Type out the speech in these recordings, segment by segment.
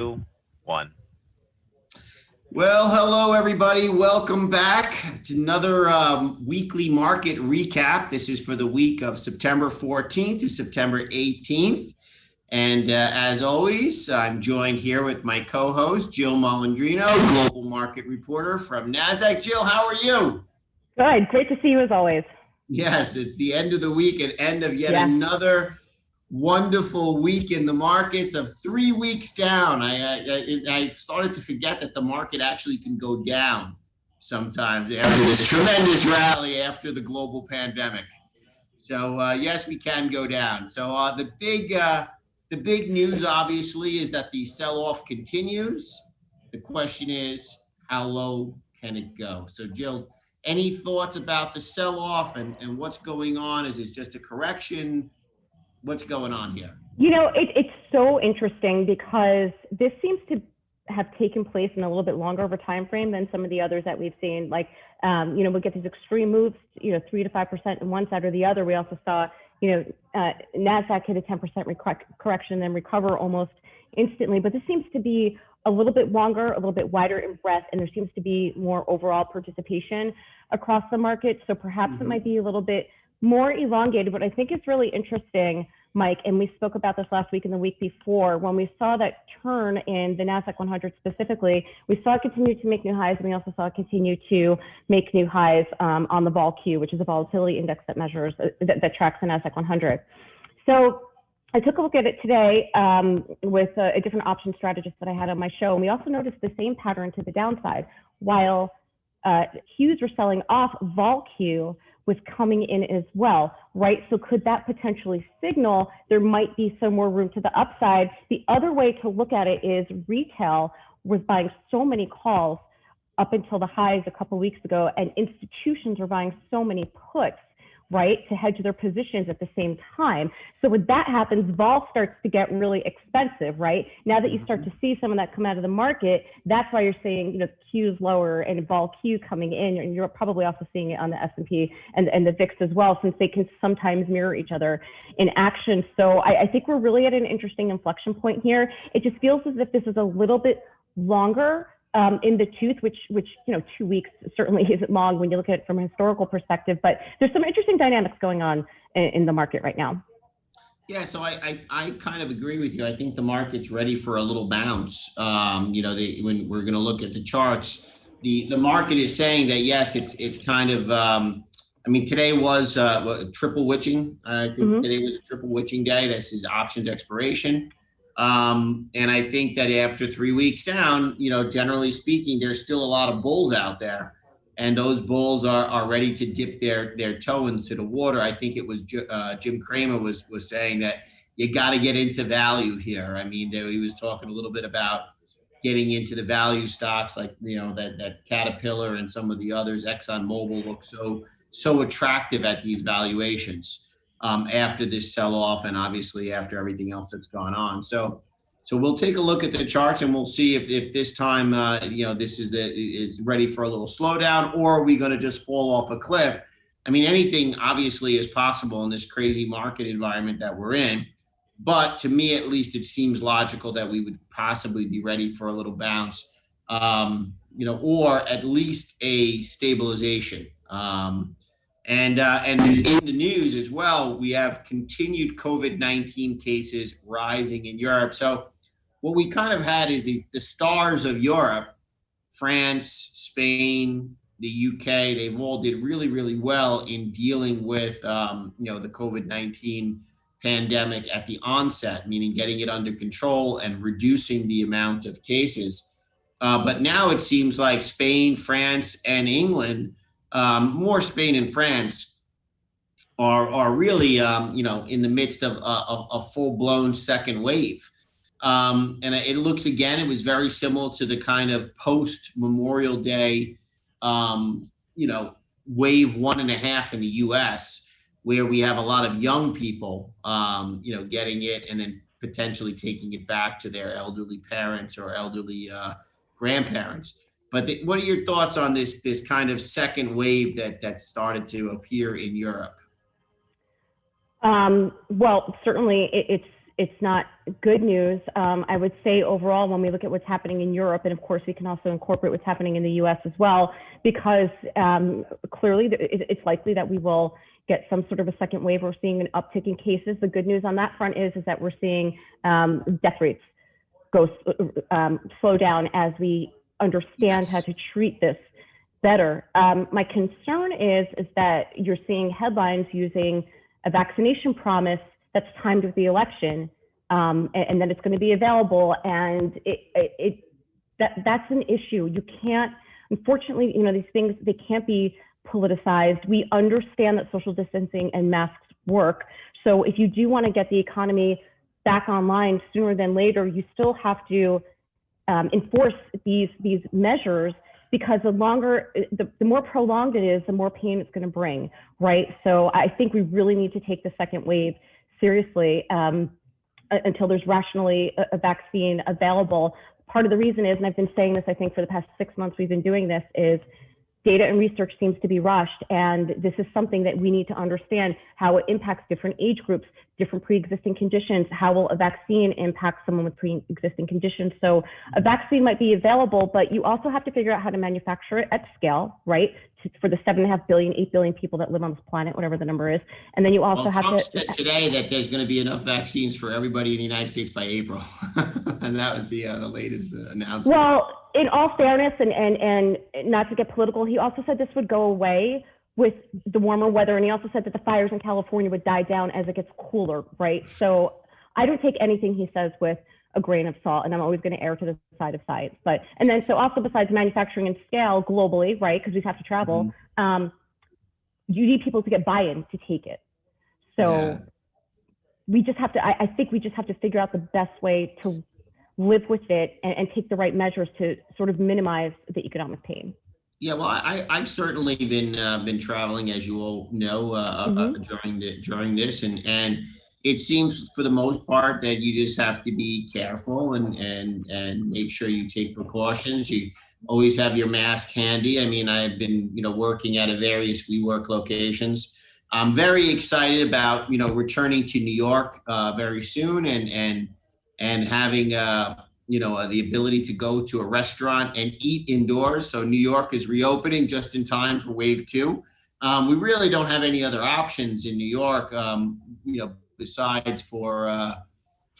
Two, one. Well, hello, everybody. Welcome back to another weekly market recap. This is for the week of September 14th to September 18th. And as always, I'm joined here with my co-host, Jill Malandrino, global market reporter from NASDAQ. Jill, how are you? Good. Great to see you as always. Yes, it's the end of the week and end of yet another wonderful week in the markets of 3 weeks down. I started to forget that the market actually can go down sometimes after this tremendous rally after the global pandemic. So yes, we can go down. So the big news obviously is that the sell-off continues. The question is, how low can it go? So Jill, any thoughts about the sell-off and what's going on? Is this just a correction? What's going on here? You know, it's so interesting because this seems to have taken place in a little bit longer of a time frame than some of the others that we've seen. Like, we get these extreme moves, 3 to 5% in one side or the other. We also saw, NASDAQ hit a 10% correction, then recover almost instantly. But this seems to be a little bit longer, a little bit wider in breadth, and there seems to be more overall participation across the market. So perhaps it might be a little bit more elongated, but I think it's really interesting, Mike, and we spoke about this last week and the week before, when we saw that turn in the NASDAQ 100 specifically, we saw it continue to make new highs, and we also saw it continue to make new highs on the vol-Q, which is a volatility index that measures, that tracks the NASDAQ 100. So I took a look at it today with a different option strategist that I had on my show, and we also noticed the same pattern to the downside. While Qs were selling off, vol-Q was coming in as well, right? So could that potentially signal there might be some more room to the upside? The other way to look at it is retail was buying so many calls up until the highs a couple of weeks ago, and institutions were buying so many puts, right, to hedge their positions at the same time. So when that happens, vol starts to get really expensive, right? Now that you start to see some of that come out of the market, that's why you're seeing, Q's lower and vol-Q coming in, and you're probably also seeing it on the S&P and the VIX as well, since they can sometimes mirror each other in action. So I think we're really at an interesting inflection point here. It just feels as if this is a little bit longer in the tooth, which 2 weeks certainly isn't long when you look at it from a historical perspective, but there's some interesting dynamics going on in the market right now. Yeah, so I kind of agree with you. I think the market's ready for a little bounce. When we're going to look at the charts, the market is saying that yes, it's kind of. Today was triple witching. I think today was a triple witching day. This is options expiration. And I think that after 3 weeks down, generally speaking, there's still a lot of bulls out there, and those bulls are ready to dip their toe into the water. I think it was Jim Cramer was saying that you got to get into value here. He was talking a little bit about getting into the value stocks like, that Caterpillar and some of the others. ExxonMobil look so attractive at these valuations. After this sell-off, and obviously after everything else that's gone on. So we'll take a look at the charts, and we'll see if this time, this is ready for a little slowdown, or are we going to just fall off a cliff? Anything obviously is possible in this crazy market environment that we're in. But to me, at least, it seems logical that we would possibly be ready for a little bounce, or at least a stabilization. And in the news as well, we have continued COVID-19 cases rising in Europe. So what we kind of had is the stars of Europe, France, Spain, the UK, they've all did really, really well in dealing with, the COVID-19 pandemic at the onset, meaning getting it under control and reducing the amount of cases. But now it seems like Spain, France, and England, more Spain and France, are really in the midst of a full-blown second wave, and it looks, again, it was very similar to the kind of post Memorial Day, wave 1.5 in the U.S., where we have a lot of young people, getting it and then potentially taking it back to their elderly parents or elderly grandparents. But what are your thoughts on this kind of second wave that started to appear in Europe? Well, certainly it's not good news. I would say overall, when we look at what's happening in Europe, and of course we can also incorporate what's happening in the U.S. as well, because clearly it's likely that we will get some sort of a second wave. We're seeing an uptick in cases. The good news on that front is that we're seeing death rates slow down as we understand how to treat this better. My concern is that you're seeing headlines using a vaccination promise that's timed with the election, and then it's going to be available, and that's an issue. You can't, unfortunately, these things, they can't be politicized. We understand that social distancing and masks work. So if you do want to get the economy back online sooner than later, you still have to enforce these measures, because the more prolonged it is, the more pain it's going to bring, right? So I think we really need to take the second wave seriously until there's rationally a vaccine available. Part of the reason is, and I've been saying this, I think for the past 6 months we've been doing this, is data and research seems to be rushed, and this is something that we need to understand how it impacts different age groups, different pre-existing conditions. How will a vaccine impact someone with pre-existing conditions? So a vaccine might be available, but you also have to figure out how to manufacture it at scale, right? For the 7.5 billion, 8 billion people that live on this planet, whatever the number is. And then you also have Trump to said today that there's going to be enough vaccines for everybody in the United States by April. And that was the latest announcement. Well, in all fairness, and not to get political, he also said this would go away with the warmer weather. And he also said that the fires in California would die down as it gets cooler, right? So I don't take anything he says with a grain of salt, and I'm always going to err to the side of science. But, and then, so also besides manufacturing and scale globally, right, because we have to travel, you need people to get buy-in to take it. So we just have to, I think we just have to figure out the best way to live with it and take the right measures to sort of minimize the economic pain. Yeah, well, I've certainly been traveling, as you all know, during this, and it seems for the most part that you just have to be careful and make sure you take precautions. You always have your mask handy. I mean, I've been working at various WeWork locations. I'm very excited about returning to New York very soon and having the ability to go to a restaurant and eat indoors. So New York is reopening just in time for wave 2. We really don't have any other options in New York, besides for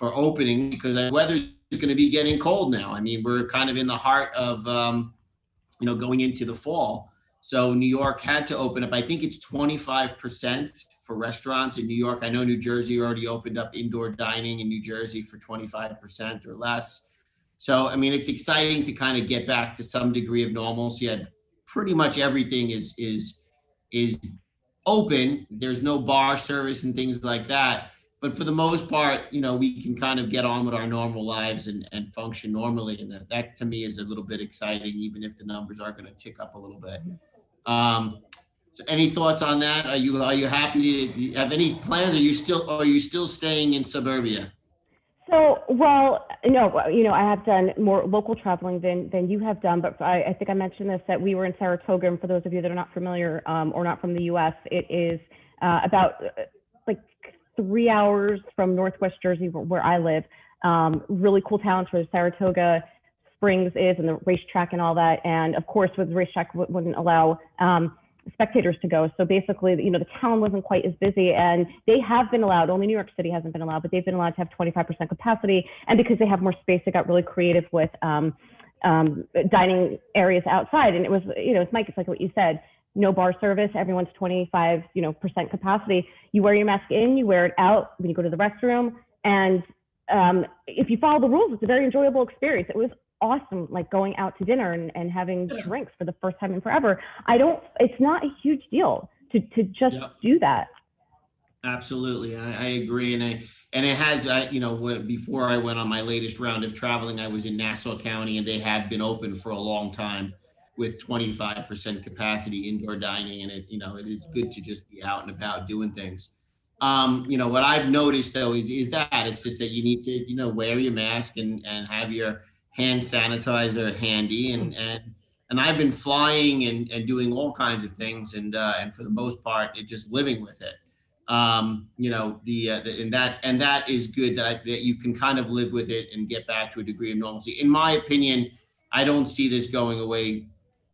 opening, because the weather is going to be getting cold now. I mean, we're kind of in the heart of going into the fall. So New York had to open up. I think it's 25% for restaurants in New York. I know New Jersey already opened up indoor dining in New Jersey for 25% or less. So, I mean, it's exciting to kind of get back to some degree of normalcy. Pretty much everything is open. There's no bar service and things like that. But for the most part, we can kind of get on with our normal lives and function normally. And that to me is a little bit exciting, even if the numbers are going to tick up a little bit. So any thoughts on that? Are you happy to, do you have any plans? Are you still staying in suburbia? So, well, no, I have done more local traveling than you have done, but I think I mentioned this, that we were in Saratoga, and for those of you that are not familiar or not from the U.S., it is about like 3 hours from Northwest Jersey, where I live. Really cool towns where Saratoga Springs is, and the racetrack and all that. And of course, with the racetrack wouldn't allow spectators to go. So basically, the town wasn't quite as busy, and they have been allowed, only New York City hasn't been allowed, but they've been allowed to have 25% capacity. And because they have more space, they got really creative with dining areas outside. And it was, it's Mike, it's like what you said, no bar service, everyone's 25% capacity. You wear your mask in, you wear it out when you go to the restroom. And if you follow the rules, it's a very enjoyable experience. It was awesome, like going out to dinner and having drinks for the first time in forever. It's not a huge deal to just do that. Absolutely. I agree. And it has, before I went on my latest round of traveling, I was in Nassau County, and they have been open for a long time with 25% capacity indoor dining. And it is good to just be out and about doing things. What I've noticed though is that it's just that you need to, wear your mask and have your hand sanitizer handy, and I've been flying and doing all kinds of things, and for the most part, it's just living with it. And that is good that you can kind of live with it and get back to a degree of normalcy. In my opinion, I don't see this going away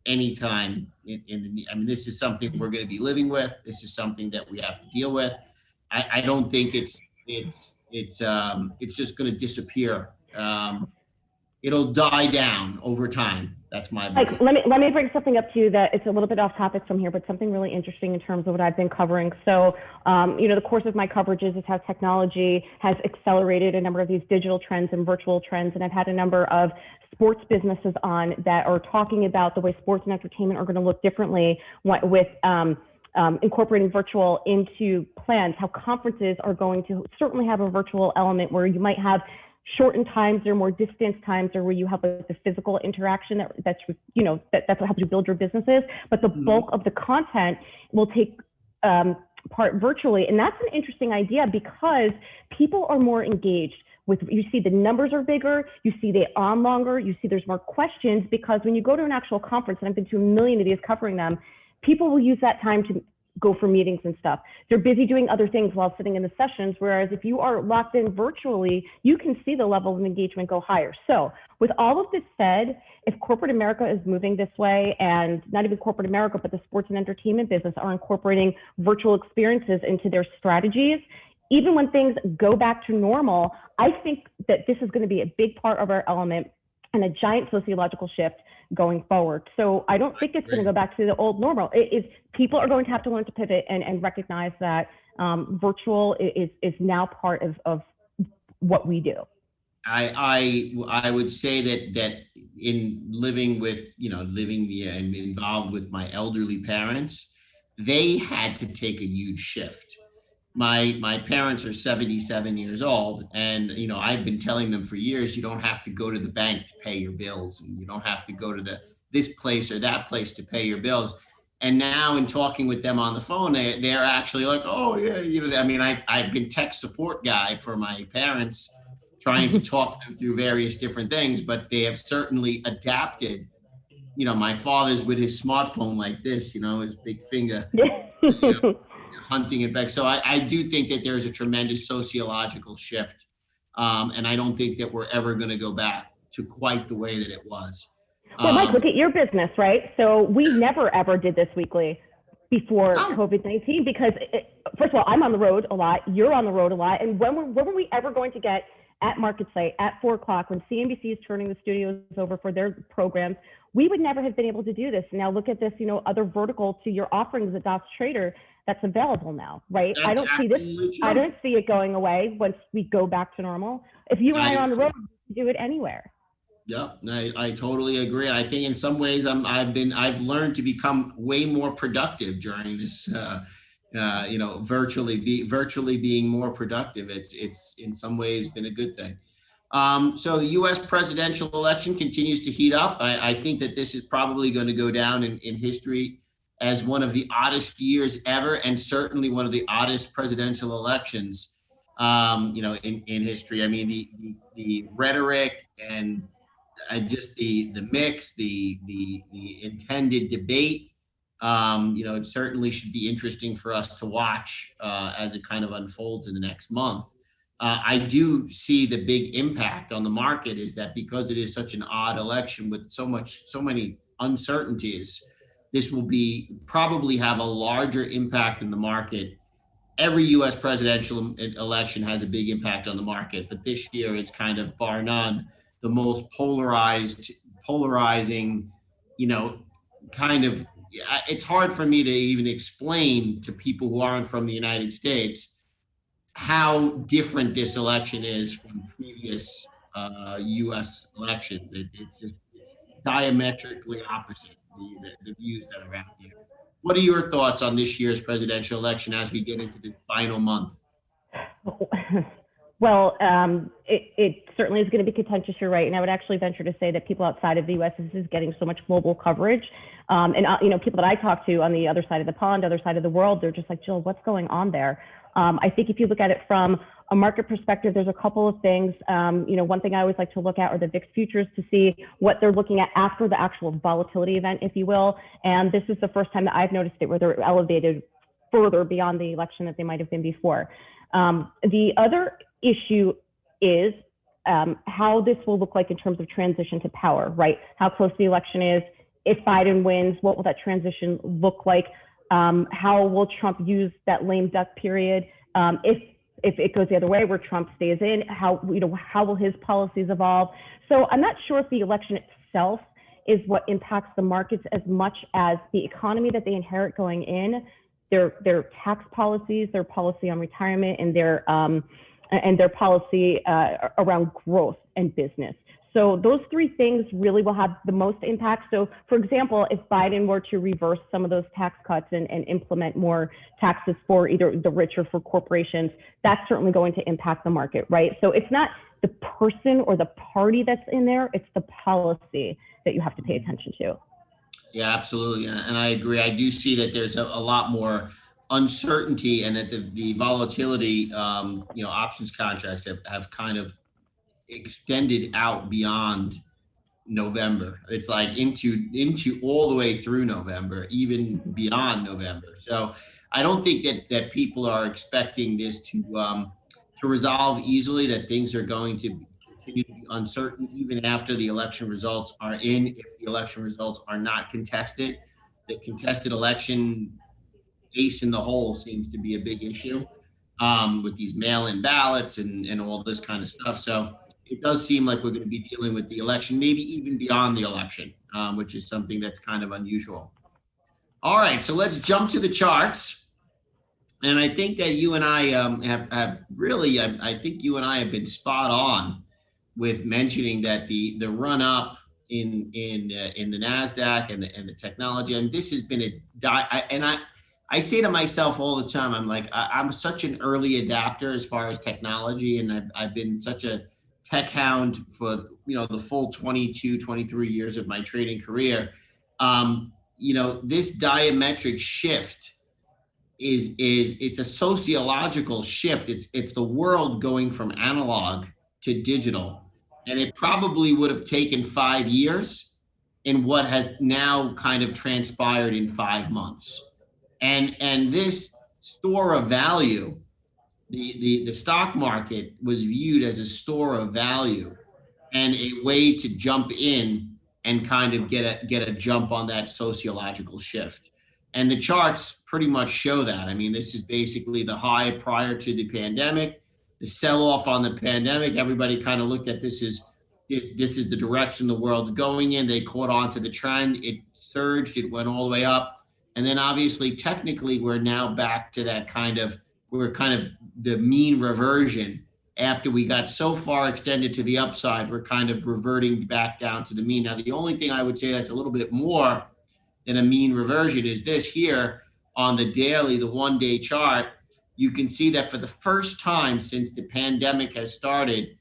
anytime. I mean, this is something we're going to be living with. This is something that we have to deal with. I don't think it's just going to disappear. It'll die down over time. That's my Like, belief. let me bring something up to you that it's a little bit off topic from here, but something really interesting in terms of what I've been covering. So, the course of my coverages is how technology has accelerated a number of these digital trends and virtual trends. And I've had a number of sports businesses on that are talking about the way sports and entertainment are going to look differently with incorporating virtual into plans, how conferences are going to certainly have a virtual element where you might have shortened times or more distance times, or where you have like the physical interaction that's what helps you build your businesses, but the bulk of the content will take part virtually. And that's an interesting idea because people are more engaged with, you see the numbers are bigger, you see they on longer, you see there's more questions, because when you go to an actual conference, and I've been to a million of these covering them, people will use that time to go for meetings and stuff. They're busy doing other things while sitting in the sessions. Whereas if you are locked in virtually, you can see the level of engagement go higher. So with all of this said, if corporate America is moving this way, and not even corporate America, but the sports and entertainment business are incorporating virtual experiences into their strategies, even when things go back to normal, I think that this is going to be a big part of our element and a giant sociological shift going forward. So I don't think it's going to go back to the old normal. People are going to have to learn to pivot and recognize that virtual is now part of what we do. I would say that in living and involved with my elderly parents, they had to take a huge shift. My parents are 77 years old, and I've been telling them for years, you don't have to go to the bank to pay your bills, and you don't have to go to this place or that place to pay your bills. And now in talking with them on the phone, they're actually like, oh yeah, I mean, I've been tech support guy for my parents, trying to talk them through various different things, but they have certainly adapted. My father's with his smartphone like this, his big finger, hunting it back. So I do think that there's a tremendous sociological shift. And I don't think that we're ever going to go back to quite the way that it was. Well, Mike, look at your business, right? So we never ever did this weekly before COVID-19 because, first of all, I'm on the road a lot. You're on the road a lot. And when were we ever going to get at Market Site at 4 o'clock when CNBC is turning the studios over for their programs? We would never have been able to do this. Now look at this, other vertical to your offerings at Docs Trader that's available now, right? That's I don't see this. true. I don't see it going away once we go back to normal. If you and I are on the road, we can do it anywhere. Yeah, I totally agree. I think in some ways I've learned to become way more productive during this. Virtually being more productive. It's in some ways been a good thing. So the U.S. presidential election continues to heat up. I think that this is probably going to go down in history as one of the oddest years ever, and certainly one of the oddest presidential elections, in history. I mean, the rhetoric and just the mix, the intended debate. It certainly should be interesting for us to watch as it kind of unfolds in the next month. I do see the big impact on the market is that because it is such an odd election with so many uncertainties, this will probably have a larger impact in the market. Every U.S. presidential election has a big impact on the market, but this year is kind of bar none the most polarizing, kind of. It's hard for me to even explain to people who aren't from the United States how different this election is from previous U.S. elections. It's diametrically opposite the views that are out there. What are your thoughts on this year's presidential election as we get into the final month? Well, it certainly is going to be contentious, you're right. And I would actually venture to say that people outside of the U.S. is getting so much global coverage. People that I talk to on the other side of the pond, other side of the world, they're just like, Jill, what's going on there? I think if you look at it from a market perspective, there's a couple of things. One thing I always like to look at are the VIX futures to see what they're looking at after the actual volatility event, if you will. And this is the first time that I've noticed it where they're elevated further beyond the election that they might have been before. The other issue is how this will look like in terms of transition to power, right? How close the election is. If Biden wins, what will that transition look like? How will Trump use that lame duck period? If it goes the other way, where Trump stays in, how will his policies evolve? So I'm not sure if the election itself is what impacts the markets as much as the economy that they inherit going in, their tax policies, their policy on retirement, and their policy around growth and business. So those three things really will have the most impact. So for example, if Biden were to reverse some of those tax cuts and implement more taxes for either the rich or for corporations, that's certainly going to impact the market, right? So it's not the person or the party that's in there, it's the policy that you have to pay attention to. Yeah, absolutely. And I agree. I do see that there's a lot more uncertainty, and that the volatility, options contracts have kind of extended out beyond November. It's like into all the way through November, even beyond November. So I don't think that people are expecting this to resolve easily, that things are going to continue to be uncertain even after the election results are in. If the election results are not contested, the contested election ace in the hole seems to be a big issue, with these mail-in ballots and all this kind of stuff. So it does seem like we're going to be dealing with the election, maybe even beyond the election, which is something that's kind of unusual. All right, so let's jump to the charts. And I think that you and I have really, I think you and I have been spot on with mentioning that the run up in the Nasdaq and the technology, and this has been I say to myself all the time, I'm like, I'm such an early adapter as far as technology, and I've been such a tech hound for the full 22, 23 years of my trading career. This diametric shift it's a sociological shift. It's the world going from analog to digital, and it probably would have taken 5 years in what has now kind of transpired in 5 months. And this store of value, the stock market was viewed as a store of value and a way to jump in and kind of get a jump on that sociological shift. And the charts pretty much show that. I mean, this is basically the high prior to the pandemic, the sell-off on the pandemic. Everybody kind of looked at this is the direction the world's going in. They caught on to the trend. It surged. It went all the way up. And then obviously, technically, we're now back to that we're kind of the mean reversion. After we got so far extended to the upside, we're kind of reverting back down to the mean. Now, the only thing I would say that's a little bit more than a mean reversion is this here on the daily, the 1-day chart. You can see that for the first time since the pandemic has started,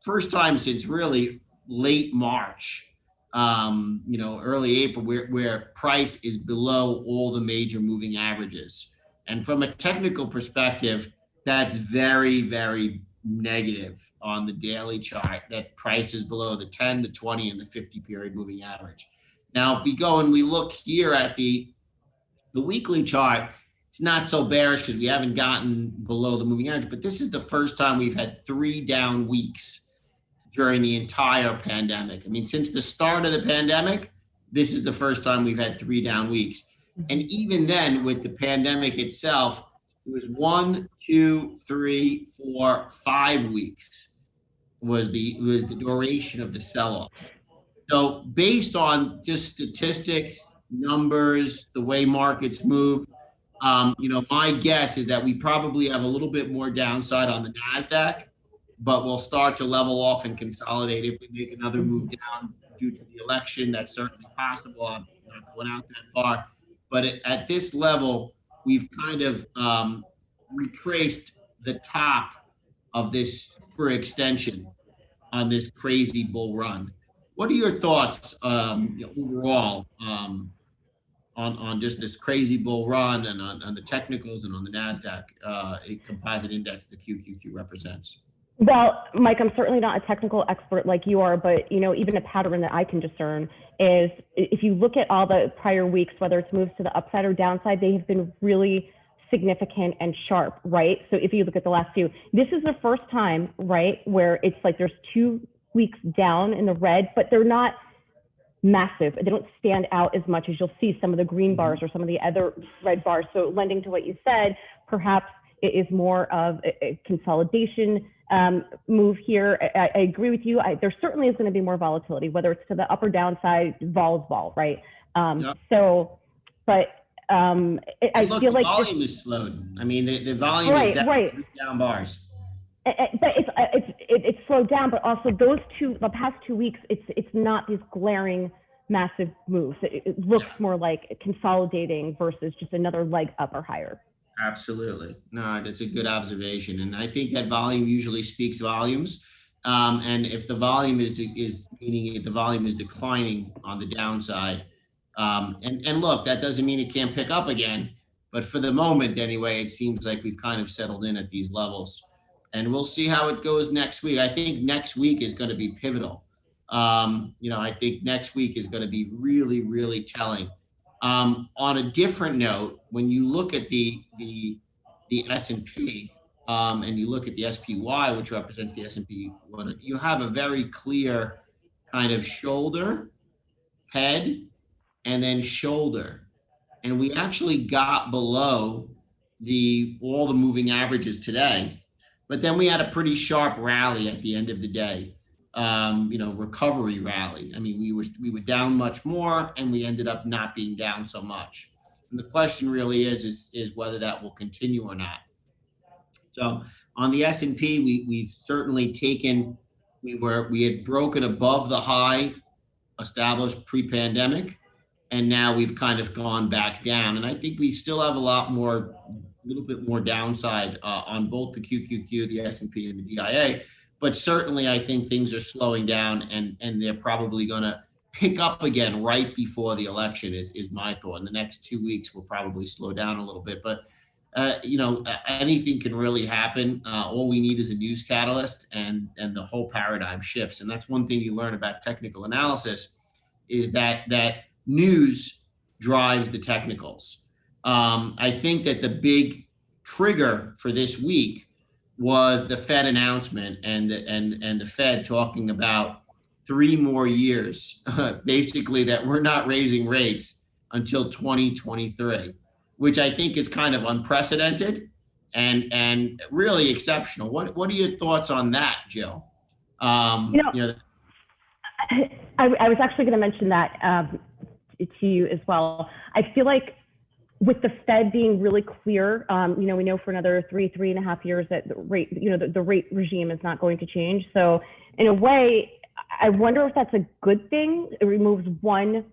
first time since really late March, early April, where price is below all the major moving averages. And from a technical perspective, that's very, very negative on the daily chart, that price is below the 10, the 20, and the 50 period moving average. Now, if we go and we look here at the weekly chart, it's not so bearish because we haven't gotten below the moving average, but this is the first time we've had 3 down weeks during the entire pandemic. I mean, since the start of the pandemic, this is the first time we've had 3 down weeks. And even then, with the pandemic itself, it was 1, 2, 3, 4, 5 weeks was the duration of the sell-off. So based on just statistics, numbers, the way markets move, my guess is that we probably have a little bit more downside on the Nasdaq, but we'll start to level off and consolidate if we make another move down due to the election. That's certainly possible. I'm not going out that far, but at this level, we've kind of retraced the top of this super extension on this crazy bull run. What are your thoughts overall on just this crazy bull run and on the technicals and on the NASDAQ composite index the QQQ represents? Well, Mike, I'm certainly not a technical expert like you are, but even a pattern that I can discern is if you look at all the prior weeks, whether it's moves to the upside or downside, they have been really significant and sharp, right? So if you look at the last few, this is the first time, right, where it's like there's 2 weeks down in the red, but they're not massive. They don't stand out as much as you'll see some of the green bars or some of the other red bars. So lending to what you said, perhaps it is more of a consolidation move here. I agree with you. There certainly is going to be more volatility, whether it's to the up or downside, vol is vol, right? Yep. So, but I Look, feel the like volume is slowed. I mean, the volume is right, down, right. down bars. But it's slowed down, but also the past 2 weeks, it's not these glaring massive moves. It looks more like consolidating versus just another leg up or higher. Absolutely. No, that's a good observation. And I think that volume usually speaks volumes. And if the volume is meaning if the volume is declining on the downside, and look, that doesn't mean it can't pick up again, but for the moment anyway, it seems like we've kind of settled in at these levels. And we'll see how it goes next week. I think next week is going to be pivotal. I think next week is going to be really, really telling. On a different note, when you look at the S&P, and you look at the SPY, which represents the S&P, you have a very clear kind of shoulder, head, and then shoulder. And we actually got below all the moving averages today, but then we had a pretty sharp rally at the end of the day. Recovery rally. I mean, we were down much more, and we ended up not being down so much. And the question really is whether that will continue or not. So on the S&P, we've certainly taken. We had broken above the high established pre-pandemic, and now we've kind of gone back down. And I think we still have a little bit more downside on both the QQQ, the S&P, and the DIA. But certainly, I think things are slowing down, and they're probably going to pick up again right before the election. Is my thought. In the next 2 weeks, we'll probably slow down a little bit, but anything can really happen. All we need is a news catalyst, and the whole paradigm shifts. And that's one thing you learn about technical analysis is that news drives the technicals. I think that the big trigger for this week was the Fed announcement and the Fed talking about 3 more years, basically that we're not raising rates until 2023, which I think is kind of unprecedented and really exceptional. What are your thoughts on that, Jill? I was actually going to mention that to you as well. I feel like with the Fed being really clear, we know for another 3.5 years that the rate, the rate regime is not going to change. So in a way, I wonder if that's a good thing. It removes one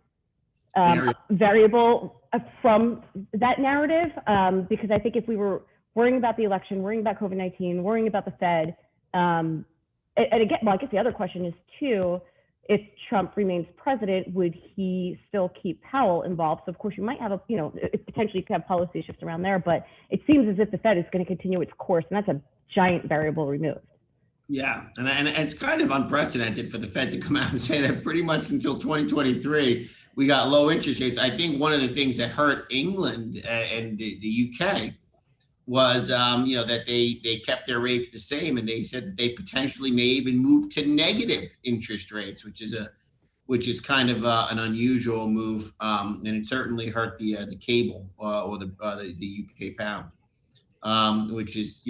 variable from that narrative, because I think if we were worrying about the election, worrying about COVID-19, worrying about the Fed, and again, well, I guess the other question is too, if Trump remains president, would he still keep Powell involved? So of course you might have potentially could have policy shifts around there, but it seems as if the Fed is going to continue its course, and that's a giant variable removed. Yeah, and it's kind of unprecedented for the Fed to come out and say that pretty much until 2023 we got low interest rates. I think one of the things that hurt England and the UK was that they kept their rates the same, and they said that they potentially may even move to negative interest rates, which is kind of an unusual move, and it certainly hurt the cable or the UK pound, which is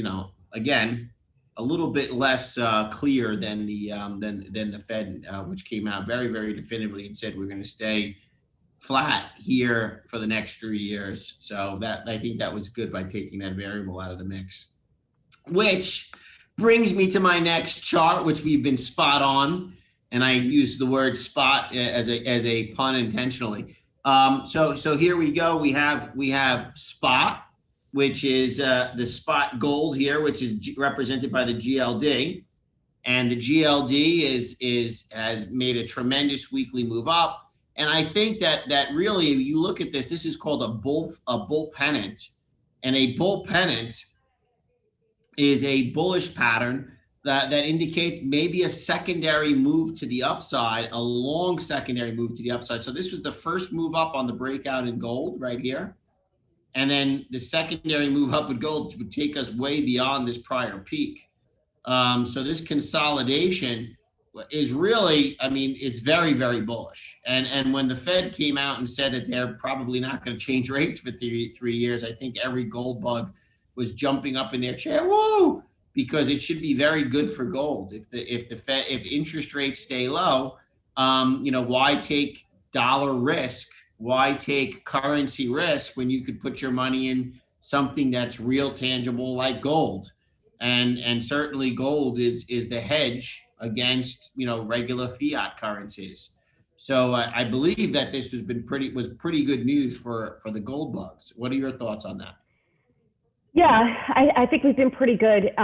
again a little bit less clear than the Fed, which came out very, very definitively and said we're going to stay flat here for the next 3 years. So that I think that was good by taking that variable out of the mix. Which brings me to my next chart, which we've been spot on, and I use the word spot as a pun intentionally. So here we go. We have spot, which is the spot gold here, which is represented by the GLD, and the GLD has made a tremendous weekly move up. And I think that really, if you look at this is called a bull pennant, and a bull pennant is a bullish pattern that indicates maybe a secondary move to the upside, a long secondary move to the upside. So this was the first move up on the breakout in gold right here. And then the secondary move up with gold would take us way beyond this prior peak. So this consolidation is really, I mean, it's very, very bullish. And when the Fed came out and said that they're probably not going to change rates for 3 years, I think every gold bug was jumping up in their chair. Whoa! Because it should be very good for gold. If interest rates stay low, why take dollar risk? Why take currency risk when you could put your money in something that's real tangible like gold? And certainly gold is the hedge against regular fiat currencies. So I believe that this was pretty good news for the gold bugs. What are your thoughts on that? Yeah, I think we've been pretty good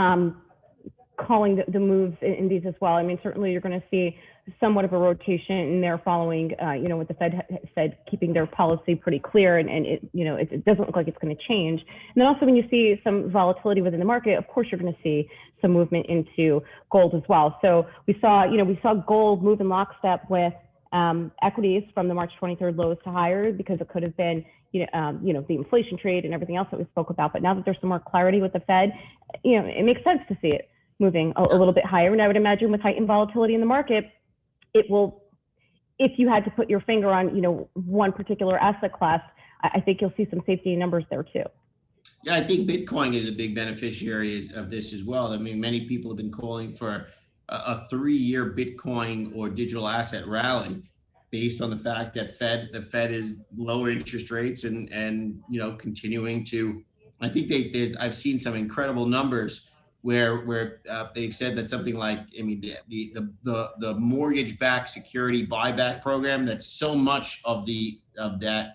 calling the moves in these as well. I mean, certainly you're going to see somewhat of a rotation in there following, what the Fed said, keeping their policy pretty clear, and it doesn't look like it's going to change. And then also when you see some volatility within the market, of course you're going to see some movement into gold as well. So we saw gold move in lockstep with equities from the March 23rd lows to higher, because it could have been the inflation trade and everything else that we spoke about. But now that there's some more clarity with the Fed, it makes sense to see it moving a little bit higher. And I would imagine with heightened volatility in the market, it will, if you had to put your finger on, one particular asset class, I think you'll see some safety numbers there too. Yeah, I think Bitcoin is a big beneficiary of this as well. I mean, many people have been calling for a 3-year Bitcoin or digital asset rally based on the fact that the Fed is lower interest rates and continuing to. I think I've seen some incredible numbers where they've said that something like, I mean, the mortgage-backed security buyback program, that's so much of that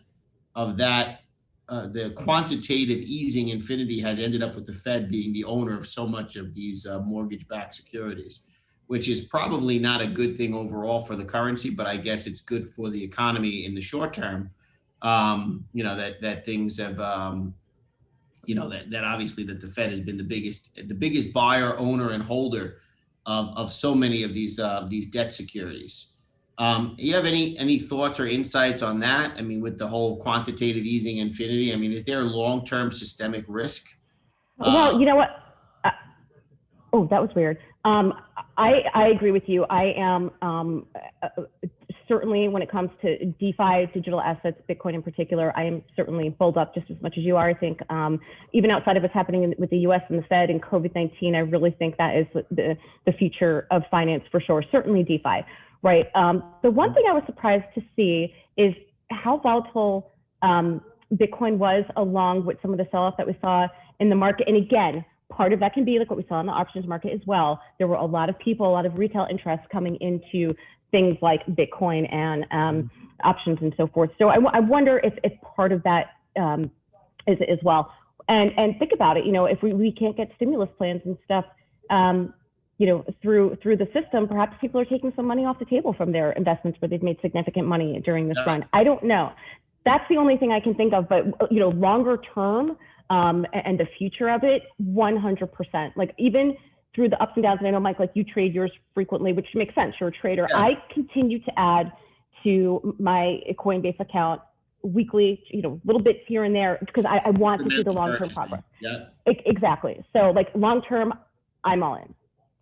the quantitative easing infinity has ended up with the Fed being the owner of so much of these mortgage-backed securities, which is probably not a good thing overall for the currency, but I guess it's good for the economy in the short term. That things have, that obviously that the Fed has been the biggest buyer, owner, and holder of so many of these debt securities. You have any thoughts or insights on that? I mean, with the whole quantitative easing infinity, I mean, is there long-term systemic risk? Well, you know what? Oh, that was weird. I agree with you. I am certainly, when it comes to DeFi, digital assets, Bitcoin in particular, I am certainly bulled up just as much as you are. I think even outside of what's happening with the U.S. and the Fed and COVID-19, I really think that is the future of finance for sure. Certainly DeFi, right? The one thing I was surprised to see is how volatile Bitcoin was, along with some of the sell-off that we saw in the market. And again, part of that can be like what we saw in the options market as well. There were a lot of people, a lot of retail interest coming into things like Bitcoin and options and so forth. So I wonder if part of that is as well. And think about it, if we can't get stimulus plans and stuff, through the system, perhaps people are taking some money off the table from their investments where they've made significant money during this run. I don't know. That's the only thing I can think of. But longer term, and the future of it, 100%. Like even through the ups and downs, and I know, Mike, like you trade yours frequently, which makes sense. You're a trader. Yeah. I continue to add to my Coinbase account weekly, little bits here and there, because I want to see the long-term progress. Yeah, exactly. So like long-term, I'm all in.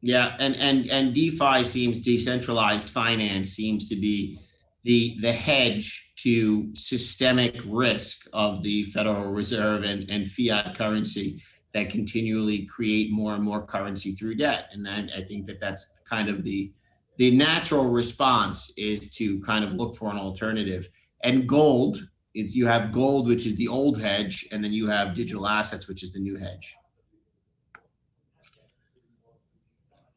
Yeah, and DeFi decentralized finance seems to be the hedge to systemic risk of the Federal Reserve and fiat currency that continually create more and more currency through debt. And I think that's kind of the natural response, is to kind of look for an alternative. And gold, you have gold, which is the old hedge, and then you have digital assets, which is the new hedge.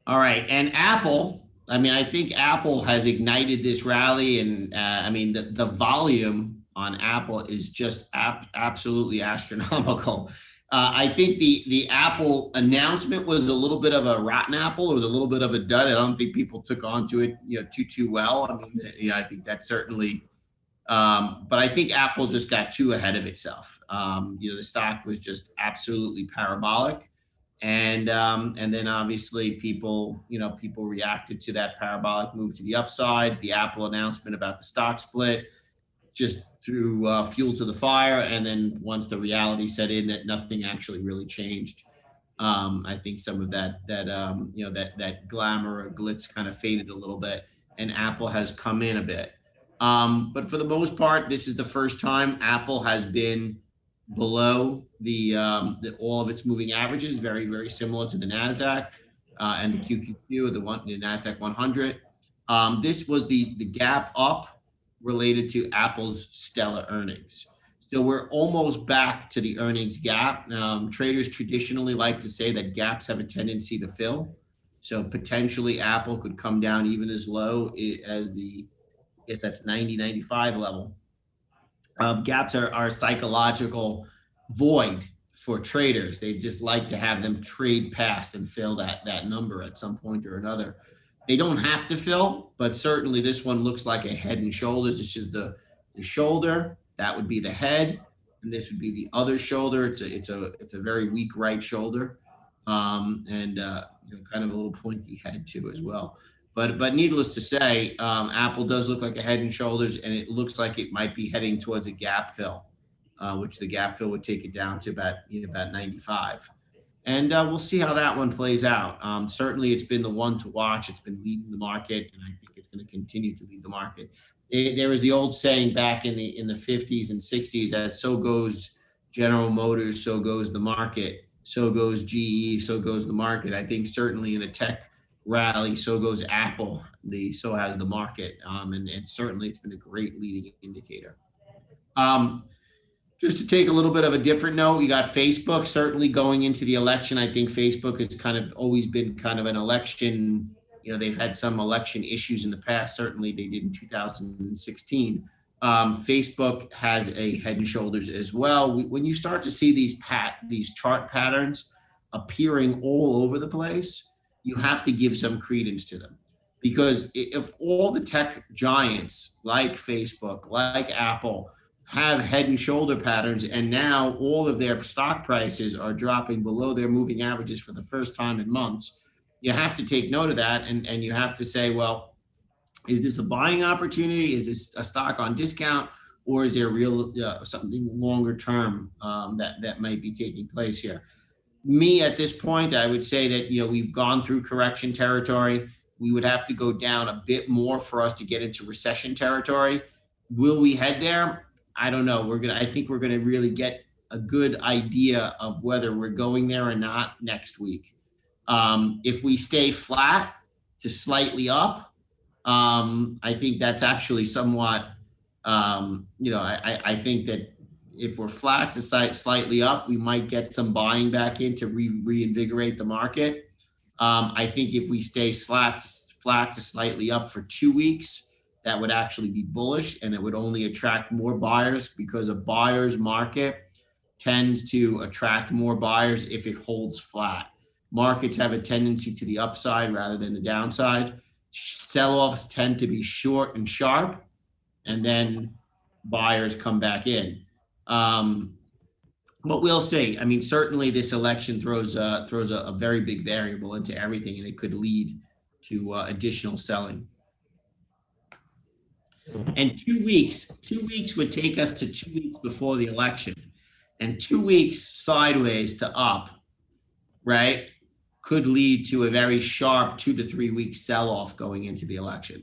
All right, and Apple, I mean, I think Apple has ignited this rally, and I mean, the volume on Apple is just absolutely astronomical. I think the Apple announcement was a little bit of a rotten apple. It was a little bit of a dud. I don't think people took onto it, too well. I mean, I think that certainly, but I think Apple just got too ahead of itself. The stock was just absolutely parabolic. And then obviously people reacted to that parabolic move to the upside. The Apple announcement about the stock split just threw fuel to the fire. And then once the reality set in that nothing actually really changed, I think some of that glamour or glitz kind of faded a little bit, and Apple has come in a bit. But for the most part, this is the first time Apple has been below the all of its moving averages, very very similar to the Nasdaq and the QQQ, the Nasdaq 100. This was the gap up related to Apple's stellar earnings. So we're almost back to the earnings gap. Traders traditionally like to say that gaps have a tendency to fill. So potentially Apple could come down even as low as I guess that's 90, 95 level. Gaps are a psychological void for traders. They just like to have them trade past and fill that number at some point or another. They don't have to fill, but certainly this one looks like a head and shoulders. This is the shoulder. That would be the head, and this would be the other shoulder. It's a very weak right shoulder, and kind of a little pointy head too as well. But needless to say, Apple does look like a head and shoulders, and it looks like it might be heading towards a gap fill, which the gap fill would take it down to about 95. And we'll see how that one plays out. Certainly, it's been the one to watch. It's been leading the market, and I think it's going to continue to lead the market. There was the old saying back in the 50s and 60s, as so goes General Motors, so goes the market, so goes GE, so goes the market. I think certainly in the tech rally, so goes Apple. So has the market, and certainly it's been a great leading indicator. Just to take a little bit of a different note, you got Facebook certainly going into the election. I think Facebook has kind of always been kind of an election. They've had some election issues in the past. Certainly they did in 2016. Facebook has a head and shoulders as well. When you start to see these chart patterns appearing all over the place, you have to give some credence to them. Because if all the tech giants like Facebook, like Apple, have head and shoulder patterns, and now all of their stock prices are dropping below their moving averages for the first time in months, you have to take note of that, and you have to say, well, is this a buying opportunity? Is this a stock on discount? Or is there real something longer term that might be taking place here? Me at this point, I would say that we've gone through correction territory. We would have to go down a bit more for us to get into recession territory. Will we head there? I don't know. I think we're gonna really get a good idea of whether we're going there or not next week. If we stay flat to slightly up, I think that's actually somewhat. I think that if we're flat to slightly up, we might get some buying back in to reinvigorate the market. I think if we stay flat to slightly up for 2 weeks, that would actually be bullish, and it would only attract more buyers, because a buyer's market tends to attract more buyers if it holds flat. Markets have a tendency to the upside rather than the downside. Sell-offs tend to be short and sharp, and then buyers come back in. But we'll see. I mean, certainly this election throws a very big variable into everything, and it could lead to additional selling. And 2 weeks would take us to 2 weeks before the election, and 2 weeks sideways to up, right, could lead to a very sharp 2 to 3 week sell-off going into the election,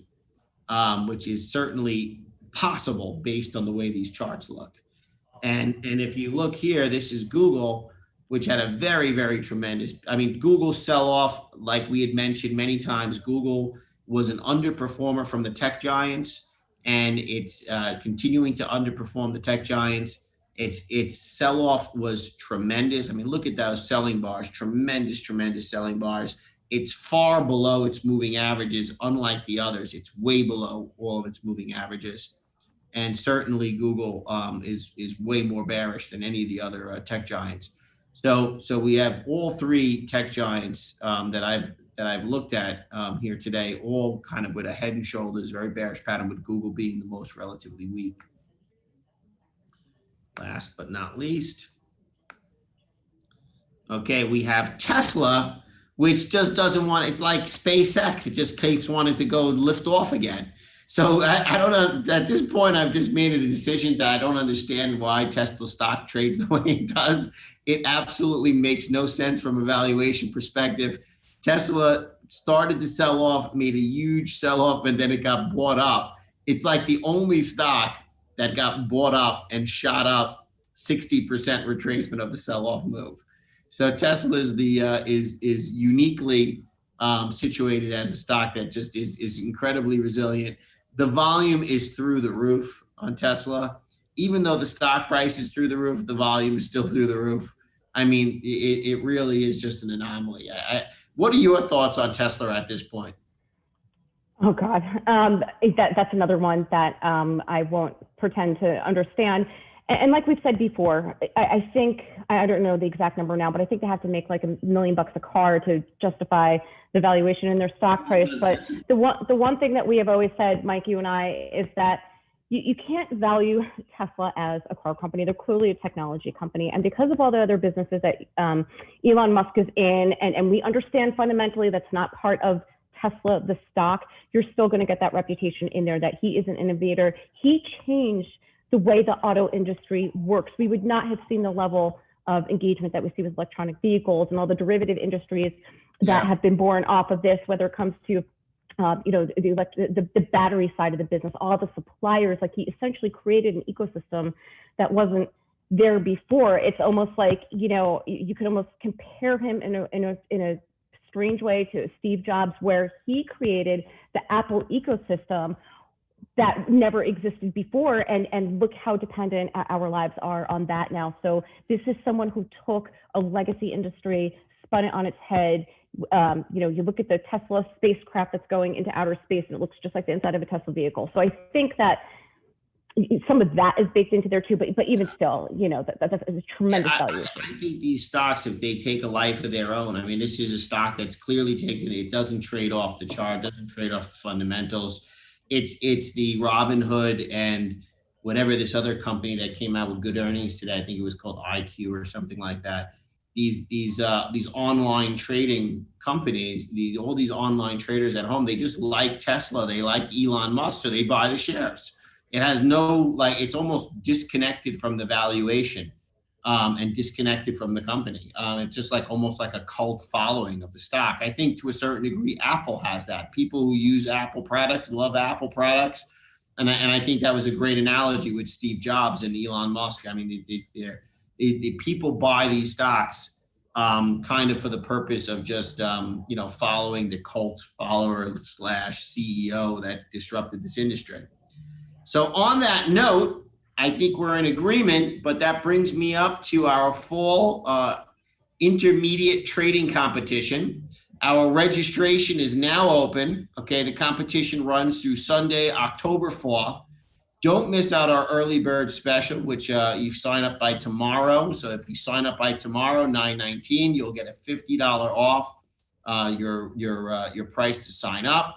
which is certainly possible based on the way these charts look. And if you look here, this is Google, which had a very, very tremendous, Google sell-off, like we had mentioned many times. Google was an underperformer from the tech giants, and it's continuing to underperform the tech giants. Its sell-off was tremendous. Look at those selling bars, tremendous selling bars. It's far below its moving averages, unlike the others. It's way below all of its moving averages. And certainly Google is way more bearish than any of the other tech giants. So we have all three tech giants that I've looked at here today, all kind of with a head and shoulders, very bearish pattern, with Google being the most relatively weak. Last but not least, Okay, we have Tesla, which just doesn't want, it's like SpaceX. It just keeps wanting to go lift off again. So I don't know. At this point, I've just made a decision that I don't understand why Tesla stock trades the way it does. It absolutely makes no sense from a valuation perspective. Tesla started to sell off, made a huge sell off, and then it got bought up. It's like the only stock that got bought up and shot up 60% retracement of the sell off move. So Tesla is the is uniquely situated as a stock that just is incredibly resilient. The volume is through the roof on Tesla. Even though the stock price is through the roof, the volume is still through the roof. I mean, it really is just an anomaly. What are your thoughts on Tesla at this point? Oh God, that's another one that I won't pretend to understand. And like we've said before, I think I don't know the exact number now, but I think they have to make like $1 million a car to justify the valuation in their stock price. But the one thing that we have always said, Mike, you and I, is that you can't value Tesla as a car company. They're clearly a technology company, and because of all the other businesses that Elon Musk is in, and we understand fundamentally that's not part of Tesla, the stock, you're still going to get that reputation in there that he is an innovator. He changed the way the auto industry works. We would not have seen the level of engagement that we see with electronic vehicles and all the derivative industries that have been born off of this, whether it comes to the battery side of the business, all the suppliers. Like, he essentially created an ecosystem that wasn't there before. It's almost like, you could almost compare him in a strange way to Steve Jobs, where he created the Apple ecosystem that never existed before, and look how dependent our lives are on that now. So this is someone who took a legacy industry, spun it on its head. You look at the Tesla spacecraft that's going into outer space, and it looks just like the inside of a Tesla vehicle. So I think that some of that is baked into there too, but even still, that's a tremendous valuation. I think these stocks, if they take a life of their own, I mean, this is a stock that's clearly taken, it doesn't trade off the chart, doesn't trade off the fundamentals. It's the Robin Hood and whatever this other company that came out with good earnings today. I think it was called IQ or something like that. These online trading companies, all these online traders at home, they just like Tesla, they like Elon Musk, so they buy the shares. It has no, like, it's almost disconnected from the valuation, and disconnected from the company. It's just like almost like a cult following of the stock. I think to a certain degree, Apple has that. People who use Apple products love Apple products. And I think that was a great analogy with Steve Jobs and Elon Musk. I mean, the people buy these stocks kind of for the purpose of just, following the cult follower slash CEO that disrupted this industry. So on that note, I think we're in agreement, but that brings me up to our fall intermediate trading competition. Our registration is now open. Okay, the competition runs through Sunday, October 4th. Don't miss out our early bird special, which you sign up by tomorrow. So if you sign up by tomorrow, 9/19, you'll get a $50 off your price to sign up.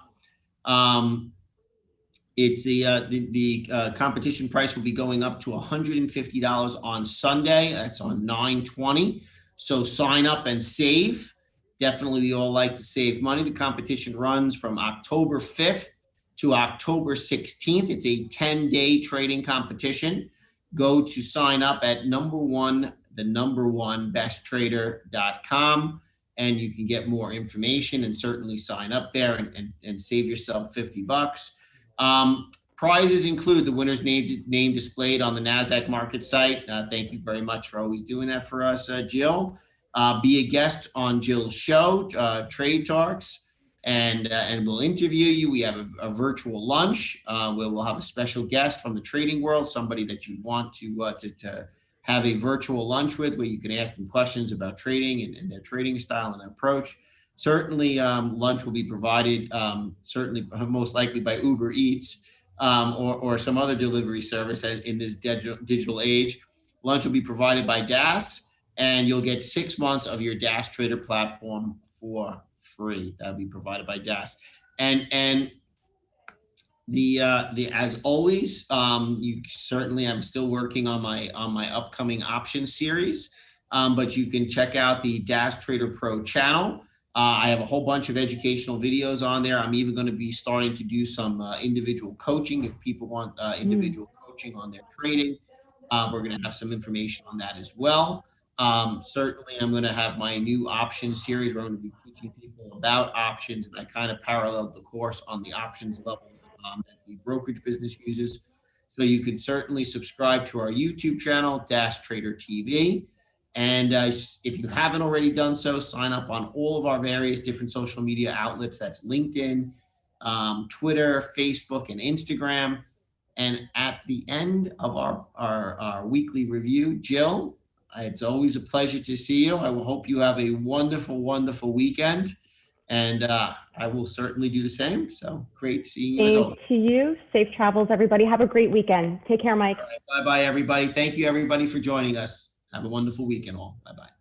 It's the competition price will be going up to $150 on Sunday. That's on 9/20. So sign up and save. Definitely, we all like to save money. The competition runs from October 5th to October 16th. It's a 10-day trading competition. Go to sign up at the number one besttrader.com, and you can get more information and certainly sign up there and save yourself $50. Prizes include the winner's name displayed on the NASDAQ market site. Thank you very much for always doing that for us, Jill. Be a guest on Jill's show, Trade Talks, and we'll interview you. We have a virtual lunch where we'll have a special guest from the trading world, somebody that you want to have a virtual lunch with, where you can ask them questions about trading and their trading style and approach. Certainly, lunch will be provided, certainly most likely by Uber Eats or some other delivery service in this digital age. Lunch will be provided by DAS, and you'll get 6 months of your DAS Trader platform for free. That'll be provided by DAS. And the as always, I'm still working on my upcoming option series. but you can check out the Dash Trader Pro channel. I have a whole bunch of educational videos on there. I'm even going to be starting to do some individual coaching if people want individual coaching on their trading. We're going to have some information on that as well. Certainly, I'm going to have my new options series where I'm going to be teaching people about options, and I kind of paralleled the course on the options levels that the brokerage business uses. So you can certainly subscribe to our YouTube channel, Dash Trader TV. And if you haven't already done so, sign up on all of our various different social media outlets. That's LinkedIn, Twitter, Facebook, and Instagram. And at the end of our weekly review, Jill, it's always a pleasure to see you. I will hope you have a wonderful, wonderful weekend. And I will certainly do the same. So great seeing you as always. Thank you. Safe travels, everybody. Have a great weekend. Take care, Mike. Bye-bye, everybody. Thank you, everybody, for joining us. Have a wonderful weekend all. Bye-bye.